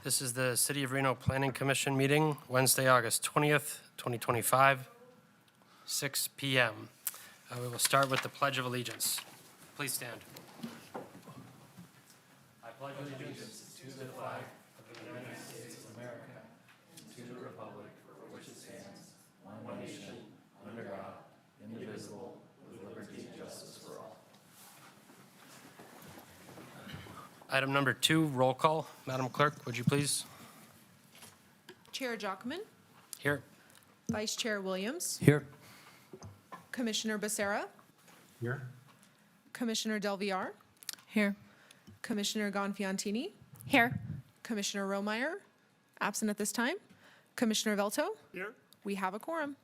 This is the City of Reno Planning Commission meeting, Wednesday, August 20th, 2025, 6 p.m. We will start with the Pledge of Allegiance. Please stand. I pledge allegiance to the flag of the United States of America, to the republic for which it stands, one nation, under God, indivisible, with liberty and justice for all. Item number 2, roll call. Madam Clerk, would you please? Chair Jockman, Here. Vice Chair Williams, Here. Commissioner Becerra, Here. Commissioner Del Villar, Here. Commissioner Gonfiantini, Here. Commissioner Romeyer, absent at this time, Commissioner Velto. Here. We have a quorum.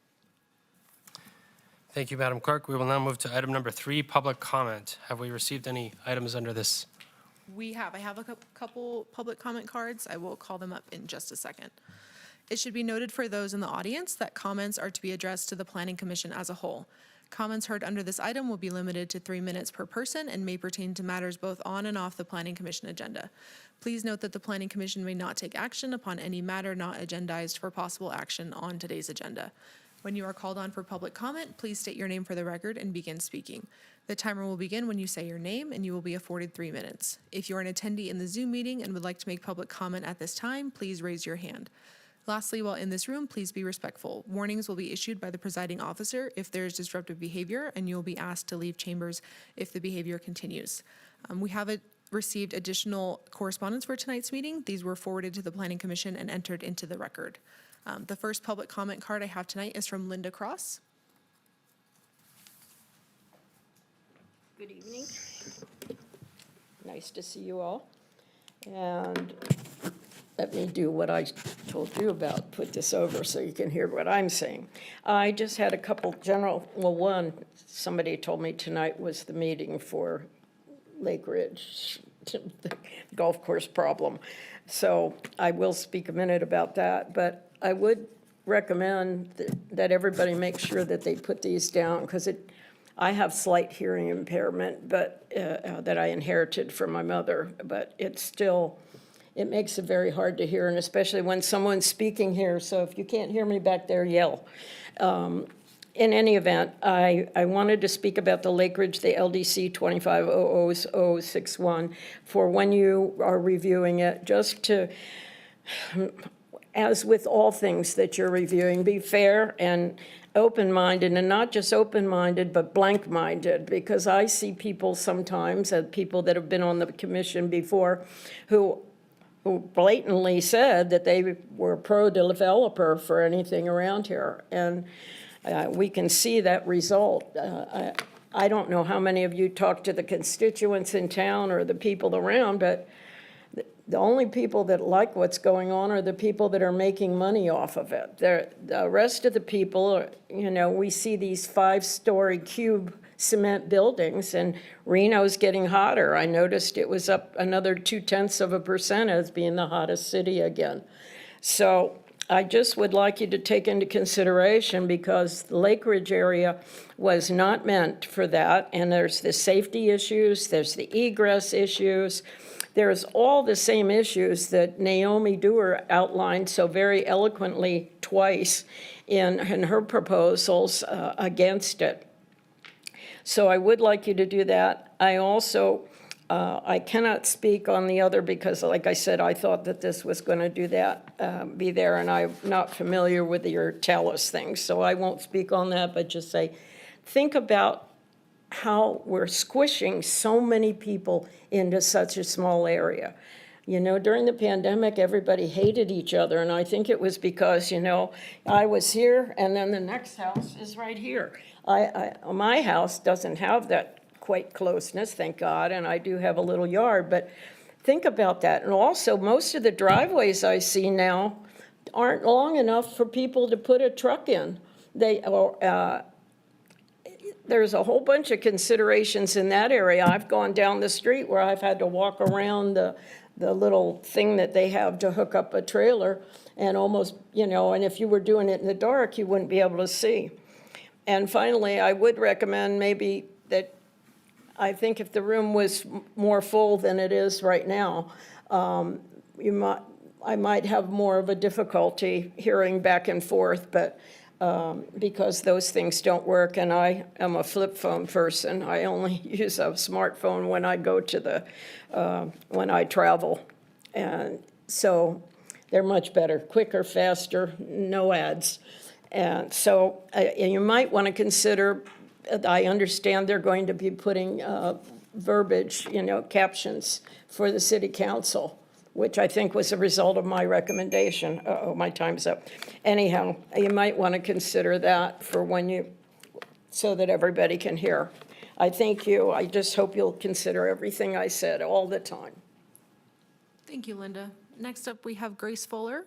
Thank you, Madam Clerk. We will now move to item number 3, public comment. Have we received any items under this? I have a couple public comment cards. I will call them up in just a second. It should be noted for those in the audience that comments are to be addressed to the Planning Commission as a whole. Comments heard under this item will be limited to 3 minutes per person and may pertain to matters both on and off the Planning Commission agenda. Please note that the Planning Commission may not take action upon any matter not agendized for possible action on today's agenda. When you are called on for public comment, please state your name for the record and begin speaking. The timer will begin when you say your name, and you will be afforded 3 minutes. If you are an attendee in the Zoom meeting and would like to make public comment at this time, please raise your hand. Lastly, while in this room, please be respectful. Warnings will be issued by the presiding officer if there is disruptive behavior, and you will be asked to leave chambers if the behavior continues. We have received additional correspondence for tonight's meeting. These were forwarded to the Planning Commission and entered into the record. The first public comment card I have tonight is from Linda Cross. Good evening. Nice to see you all. And let me do what I told you about, put this over so you can hear what I'm saying. I just had a couple one, somebody told me tonight was the meeting for Lake Ridge, the golf course problem. So I will speak a minute about that, but I would recommend that everybody make sure that they put these down, because I have slight hearing impairment, but that I inherited from my mother, but it makes it very hard to hear, and especially when someone's speaking here. So if you can't hear me back there, yell. In any event, I wanted to speak about the Lake Ridge, the LDC 250061, for when you are reviewing it, just to, as with all things that you're reviewing, be fair and open-minded, and not just open-minded, but blank-minded, because I see people sometimes, people that have been on the commission before, who blatantly said that they were pro-developer for anything around here, and we can see that result. I don't know how many of you talk to the constituents in town or the people around, but the only people that like what's going on are the people that are making money off of it. The rest of the people, we see these 5-story cube cement buildings, and Reno's getting hotter. I noticed it was up another 0.2% as being the hottest city again. So I just would like you to take into consideration, because the Lake Ridge area was not meant for that, and there's the safety issues, there's the egress issues, there's all the same issues that Naomi Dewar outlined so very eloquently twice in her proposals against it. So I would like you to do that. I also, I cannot speak on the other, because like I said, I thought that this was going to do that, be there, and I'm not familiar with your TALUS things, so I won't speak on that, but just say, think about how we're squishing so many people into such a small area. During the pandemic, everybody hated each other, and I think it was because, I was here, and then the next house is right here. My house doesn't have that quite closeness, thank God, and I do have a little yard, but think about that. And also, most of the driveways I see now aren't long enough for people to put a truck in. There's a whole bunch of considerations in that area. I've gone down the street where I've had to walk around the little thing that they have to hook up a trailer, and almost, and if you were doing it in the dark, you wouldn't be able to see. And finally, I would recommend maybe that, I think if the room was more full than it is right now, you might, I might have more of a difficulty hearing back and forth, but because those things don't work, and I am a flip phone person. I only use a smartphone when I go to when I travel. And so they're much better, quicker, faster, no ads. And so you might want to consider, I understand they're going to be putting verbiage, captions for the city council, which I think was a result of my recommendation. Uh-oh, my time's up. Anyhow, you might want to consider that for so that everybody can hear. I thank you. I just hope you'll consider everything I said all the time. Thank you, Linda. Next up, we have Grace Fuller.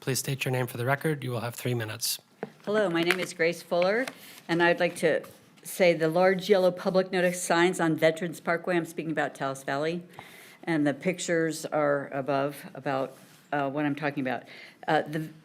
Please state your name for the record. You will have 3 minutes. Hello, my name is Grace Fuller, and I'd like to say the large yellow public notice signs on Veterans Parkway, I'm speaking about Taos Valley, and the pictures are above about what I'm talking about.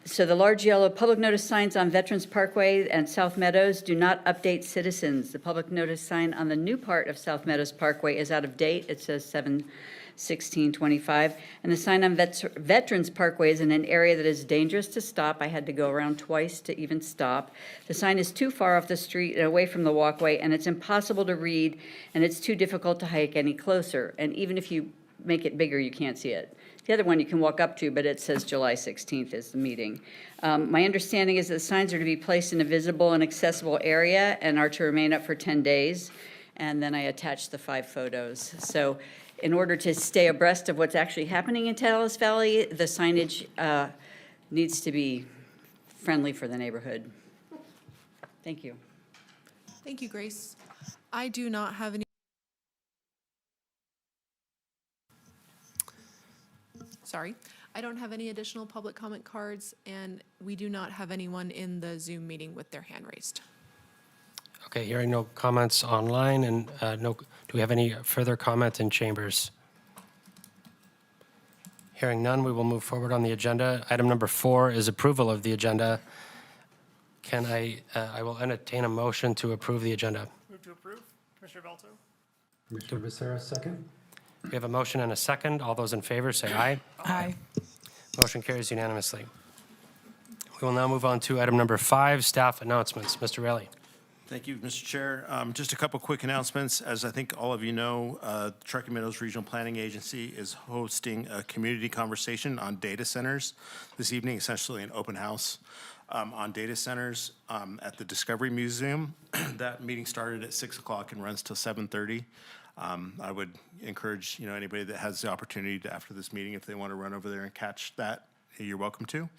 So the large yellow public notice signs on Veterans Parkway and South Meadows do not update citizens. The public notice sign on the new part of South Meadows Parkway is out of date. It says 7/16/25. And the sign on Veterans Parkway is in an area that is dangerous to stop. I had to go around twice to even stop. The sign is too far off the street and away from the walkway, and it's impossible to read, and it's too difficult to hike any closer. And even if you make it bigger, you can't see it. The other one you can walk up to, but it says July 16th is the meeting. My understanding is that the signs are to be placed in a visible and accessible area and are to remain up for 10 days. And then I attached the 5 photos. So in order to stay abreast of what's actually happening in Taos Valley, the signage needs to be friendly for the neighborhood. Thank you. Thank you, Grace. I do not have any. Sorry, I don't have any additional public comment cards, and we do not have anyone in the Zoom meeting with their hand raised. Okay, hearing no comments online, and do we have any further comment in chambers? Hearing none, we will move forward on the agenda. Item number 4 is approval of the agenda. I will entertain a motion to approve the agenda. Move to approve. Commissioner Velto? Commissioner Becerra, second. We have a motion and a second. All those in favor say aye. Aye. Motion carries unanimously. We will now move on to item number 5, staff announcements. Mr. Rayleigh. Thank you, Mr. Chair. Just a couple quick announcements. As I think all of you know, Truckee Meadows Regional Planning Agency is hosting a community conversation on data centers this evening, essentially an open house on data centers at the Discovery Museum. That meeting started at 6 o'clock and runs till 7:30. I would encourage, anybody that has the opportunity to, after this meeting, if they want to run over there and catch that, you're welcome to.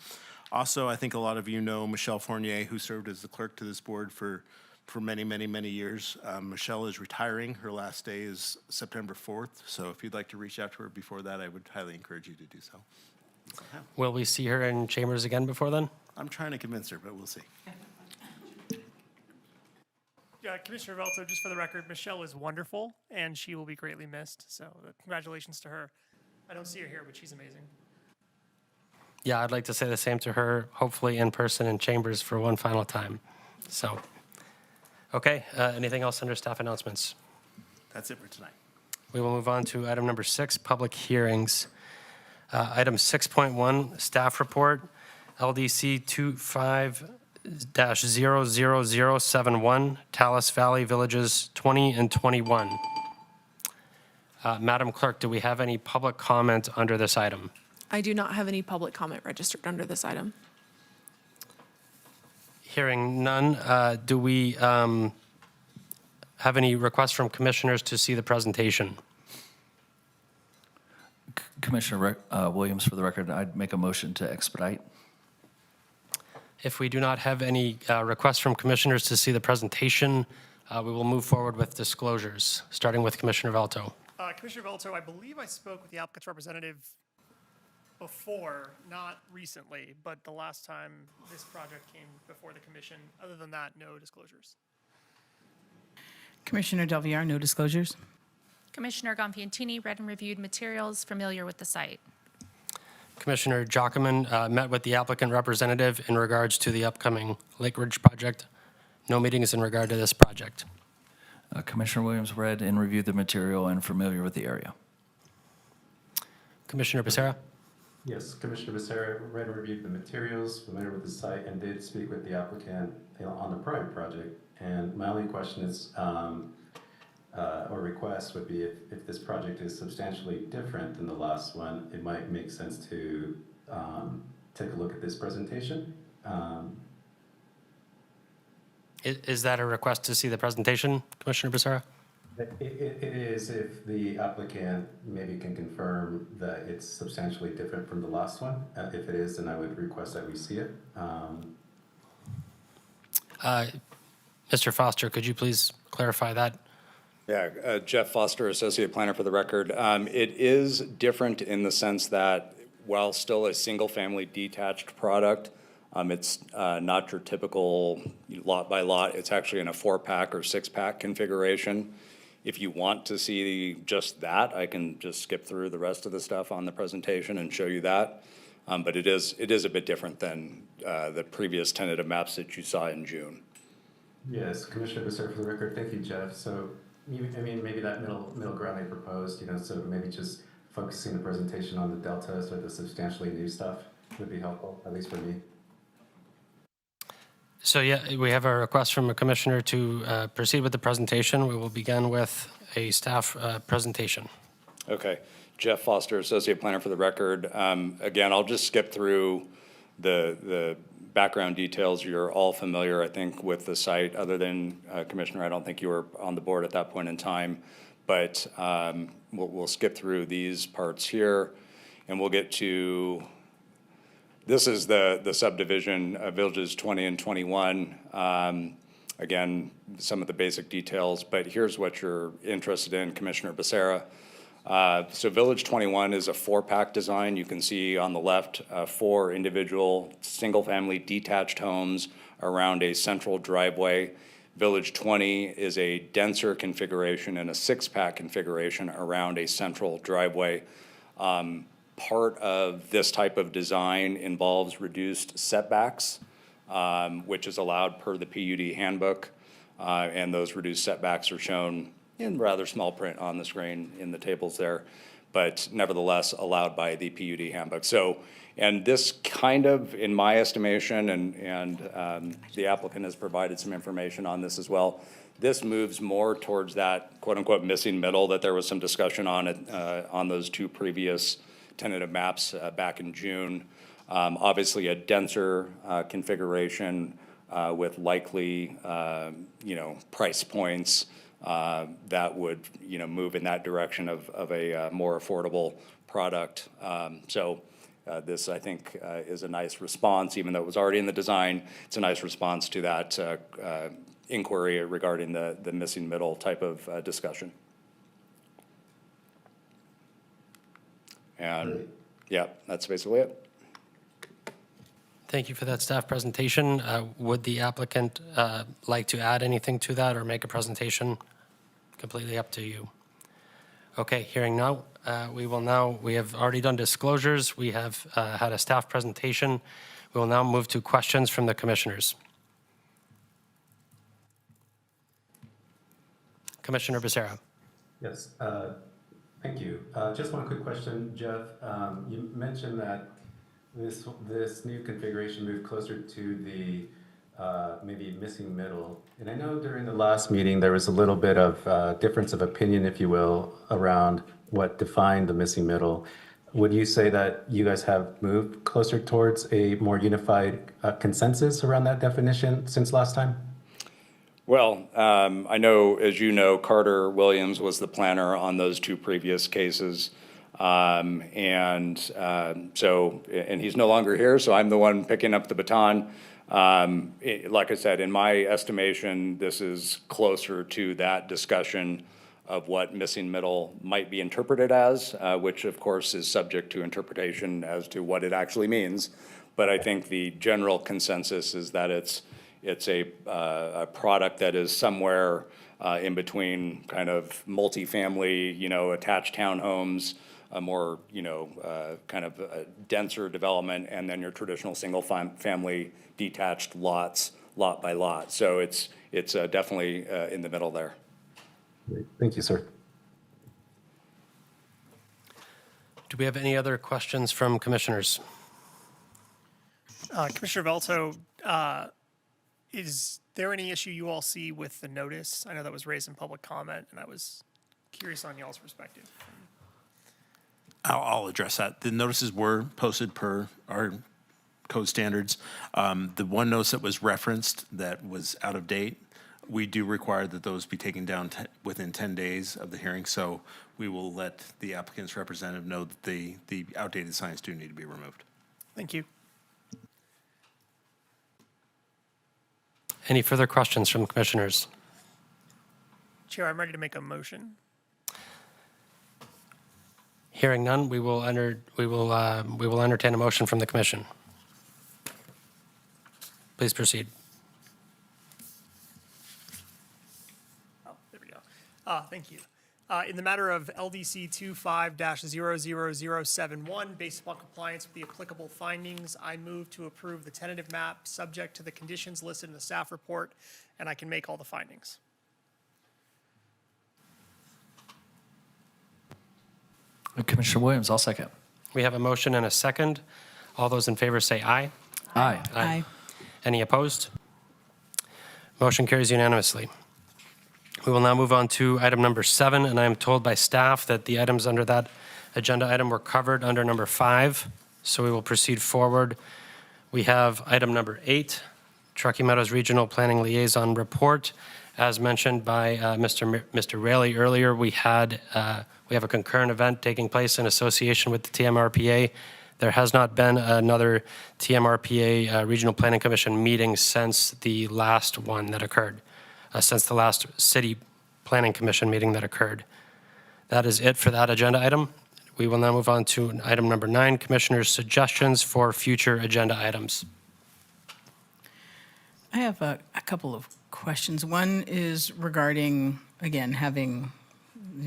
Also, I think a lot of you know Michelle Fournier, who served as the clerk to this board for many, many, many years. Michelle is retiring. Her last day is September 4th. So if you'd like to reach out to her before that, I would highly encourage you to do so. Will we see her in chambers again before then? I'm trying to convince her, but we'll see. Yeah, Commissioner Velto, just for the record, Michelle is wonderful, and she will be greatly missed. So congratulations to her. I don't see her here, but she's amazing. Yeah, I'd like to say the same to her, hopefully in person in chambers for one final time. So, okay, anything else under staff announcements? That's it for tonight. We will move on to item number 6, public hearings. Item 6.1, staff report, LDC 25-00071, Taos Valley Villages 20 and 21. Madam Clerk, do we have any public comment under this item? I do not have any public comment registered under this item. Hearing none, do we have any requests from commissioners to see the presentation? Commissioner Williams, for the record, I'd make a motion to expedite. If we do not have any requests from commissioners to see the presentation, we will move forward with disclosures, starting with Commissioner Velto. Commissioner Velto, I believe I spoke with the applicant's representative before, not recently, but the last time this project came before the commission. Other than that, no disclosures. Commissioner Del Villar, no disclosures. Commissioner Gonfiantini read and reviewed materials, familiar with the site. Commissioner Jockman met with the applicant representative in regards to the upcoming Lake Ridge project. No meetings in regard to this project. Commissioner Williams read and reviewed the material and familiar with the area. Commissioner Becerra? Yes, Commissioner Becerra read and reviewed the materials, familiar with the site, and did speak with the applicant on the prior project. And my only question is, or request would be if this project is substantially different than the last one, it might make sense to take a look at this presentation. Is that a request to see the presentation, Commissioner Becerra? It is if the applicant maybe can confirm that it's substantially different from the last one. If it is, then I would request that we see it. Mr. Foster, could you please clarify that? Yeah, Jeff Foster, Associate Planner for the record. It is different in the sense that while still a single-family detached product, it's not your typical lot by lot. It's actually in a 4-pack or 6-pack configuration. If you want to see just that, I can just skip through the rest of the stuff on the presentation and show you that. But it is a bit different than the previous tentative maps that you saw in June. Yes, Commissioner Becerra, for the record, thank you, Jeff. So, I mean, maybe that middle ground they proposed, so maybe just focusing the presentation on the deltas or the substantially new stuff would be helpful, at least for me. So yeah, we have a request from a commissioner to proceed with the presentation. We will begin with a staff presentation. Okay. Jeff Foster, Associate Planner for the record. Again, I'll just skip through the background details. You're all familiar, I think, with the site, other than Commissioner, I don't think you were on the board at that point in time. But we'll skip through these parts here, and we'll get to, this is the subdivision of Villages 20 and 21. Again, some of the basic details, but here's what you're interested in, Commissioner Becerra. So Village 21 is a 4-pack design. You can see on the left 4 individual single-family detached homes around a central driveway. Village 20 is a denser configuration and a 6-pack configuration around a central driveway. Part of this type of design involves reduced setbacks, which is allowed per the PUD handbook, and those reduced setbacks are shown in rather small print on the screen in the tables there, but nevertheless allowed by the PUD handbook. So, and this kind of, in my estimation, and the applicant has provided some information on this as well, this moves more towards that quote-unquote missing middle that there was some discussion on it on those 2 previous tentative maps back in June. Obviously a denser configuration with likely, price points that would, move in that direction of a more affordable product. So this, I think, is a nice response, even though it was already in the design. It's a nice response to that inquiry regarding the missing middle type of discussion. And yeah, that's basically it. Thank you for that staff presentation. Would the applicant like to add anything to that or make a presentation? Completely up to you. Okay, hearing now, we have already done disclosures. We have had a staff presentation. We will now move to questions from the commissioners. Commissioner Becerra. Yes, thank you. Just one quick question, Jeff. You mentioned that this new configuration moved closer to the maybe missing middle. And I know during the last meeting, there was a little bit of difference of opinion, if you will, around what defined the missing middle. Would you say that you guys have moved closer towards a more unified consensus around that definition since last time? Well, I know, as you know, Carter Williams was the planner on those 2 previous cases. And he's no longer here, so I'm the one picking up the baton. Like I said, in my estimation, this is closer to that discussion of what missing middle might be interpreted as, which of course is subject to interpretation as to what it actually means. But I think the general consensus is that it's a product that is somewhere in between kind of multifamily, attached townhomes, a more, kind of a denser development, and then your traditional single family detached lots, lot by lot. So it's definitely in the middle there. Thank you, sir. Do we have any other questions from commissioners? Commissioner Velto, is there any issue you all see with the notice? I know that was raised in public comment, and I was curious on y'all's perspective. I'll address that. The notices were posted per our code standards. The one notice that was referenced that was out of date, we do require that those be taken down within 10 days of the hearing. So we will let the applicant's representative know that the outdated signs do need to be removed. Thank you. Any further questions from commissioners? Chair, I'm ready to make a motion. Hearing none, we will entertain a motion from the commission. Please proceed. Oh, there we go. Thank you. In the matter of LDC 25-00071, based upon compliance with the applicable findings, I move to approve the tentative map subject to the conditions listed in the staff report, and I can make all the findings. Commissioner Williams, I'll second. We have a motion and a second. All those in favor say aye. Aye. Aye. Any opposed? Motion carries unanimously. We will now move on to item number 7, and I am told by staff that the items under that agenda item were covered under number 5, so we will proceed forward. We have item number 8, Truckee Meadows Regional Planning Liaison Report. As mentioned by Mr. Raley earlier, we have a concurrent event taking place in association with the TMRPA. There has not been another TMRPA Regional Planning Commission meeting since the last one that occurred, since the last City Planning Commission meeting that occurred. That is it for that agenda item. We will now move on to item number 9, Commissioners' suggestions for future agenda items. I have a couple of questions. One is regarding, again, having,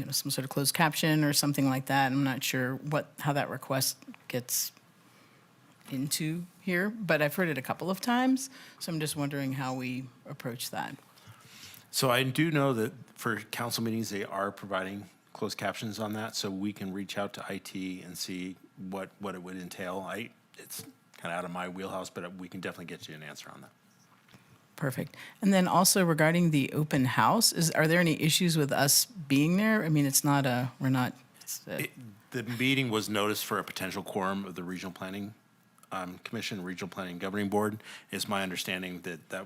some sort of closed caption or something like that. I'm not sure how that request gets into here, but I've heard it a couple of times, so I'm just wondering how we approach that. So I do know that for council meetings, they are providing closed captions on that, so we can reach out to IT and see what it would entail. It's kind of out of my wheelhouse, but we can definitely get you an answer on that. Perfect. And then also regarding the open house, are there any issues with us being there? I mean, The meeting was noticed for a potential quorum of the Regional Planning Commission, Regional Planning Governing Board. It's my understanding that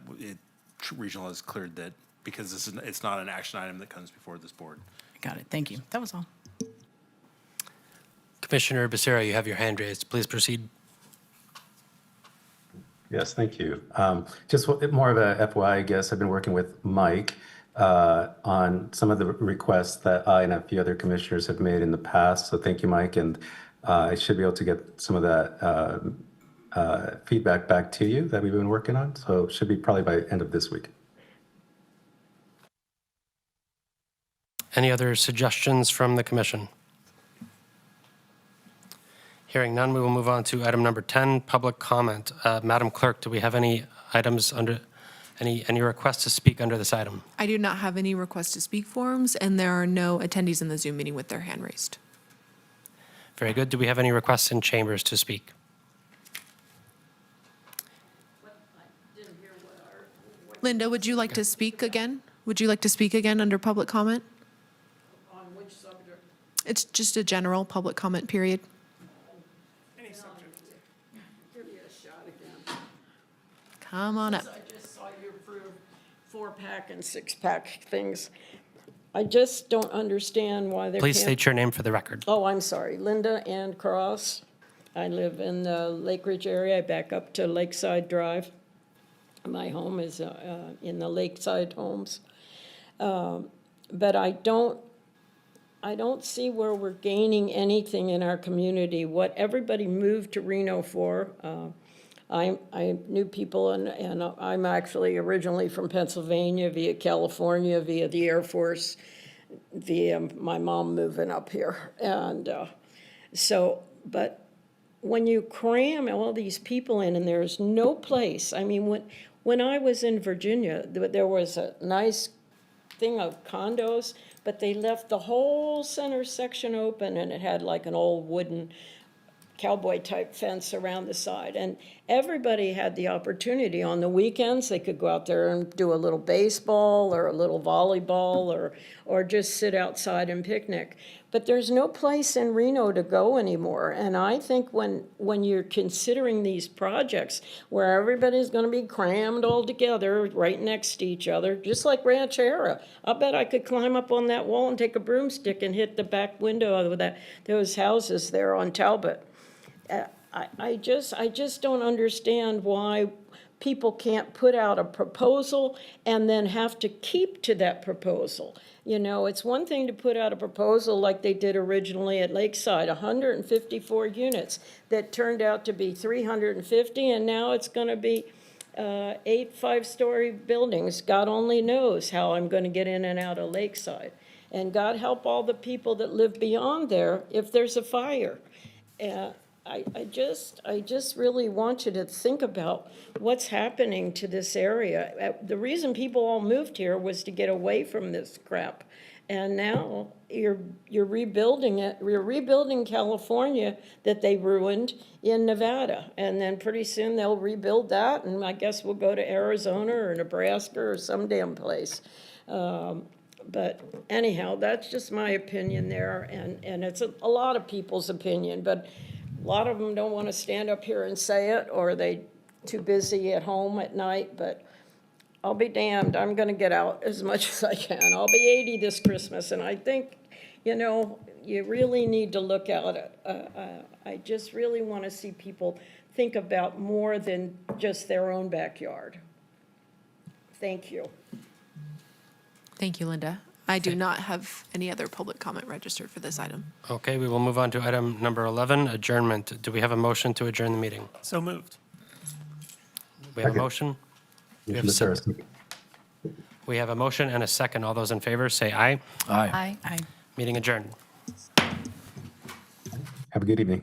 Regional has cleared that because it's not an action item that comes before this board. Got it. Thank you. That was all. Commissioner Becerra, you have your hand raised. Please proceed. Yes, thank you. Just more of a FYI, I guess, I've been working with Mike on some of the requests that I and a few other commissioners have made in the past. So thank you, Mike, and I should be able to get some of that feedback back to you that we've been working on. So it should be probably by end of this week. Any other suggestions from the commission? Hearing none, we will move on to item number 10, public comment. Madam Clerk, do we have any items under, any requests to speak under this item? I do not have any request to speak forms, and there are no attendees in the Zoom meeting with their hand raised. Very good. Do we have any requests in chambers to speak? Linda, would you like to speak again? Would you like to speak again under public comment? On which subject? It's just a general public comment period. Any subject. Give me a shot again. Come on up. I just saw you approve 4-pack and 6-pack things. I just don't understand why there can't. Please state your name for the record. Oh, I'm sorry, Linda Ann Cross. I live in the Lake Ridge area. I back up to Lakeside Drive. My home is in the Lakeside Homes. But I don't see where we're gaining anything in our community. What everybody moved to Reno for, I knew people, and I'm actually originally from Pennsylvania via California, via the Air Force, via my mom moving up here. And but when you cram all these people in and there's no place, I mean, when I was in Virginia, there was a nice thing of condos, but they left the whole center section open, and it had like an old wooden cowboy-type fence around the side. And everybody had the opportunity on the weekends, they could go out there and do a little baseball or a little volleyball or just sit outside and picnic. But there's no place in Reno to go anymore. And I think when you're considering these projects where everybody's gonna be crammed all together right next to each other, just like Ranchera, I bet I could climb up on that wall and take a broomstick and hit the back window of those houses there on Talbot. I just don't understand why people can't put out a proposal and then have to keep to that proposal. You know, it's one thing to put out a proposal like they did originally at Lakeside, 154 units that turned out to be 350, and now it's going to be 8 5-story buildings. God only knows how I'm going to get in and out of Lakeside. And God help all the people that live beyond there if there's a fire. I just really want you to think about what's happening to this area. The reason people all moved here was to get away from this crap. And now you're rebuilding it, you're rebuilding California that they ruined in Nevada. And then pretty soon they'll rebuild that, and I guess we'll go to Arizona or Nebraska or some damn place. But anyhow, that's just my opinion there, and it's a lot of people's opinion, but a lot of them don't want to stand up here and say it, or they too busy at home at night, but I'll be damned, I'm going to get out as much as I can. I'll be 80 this Christmas, and I think, you know, you really need to look at it. I just really want to see people think about more than just their own backyard. Thank you. Thank you, Linda. I do not have any other public comment registered for this item. Okay, we will move on to item number 11, adjournment. Do we have a motion to adjourn the meeting? So moved. We have a Second. motion? We have a Commissioner second. Ferris. We have a motion and a second. All those in favor, say aye. Aye. Aye. Meeting adjourned. Have a good evening.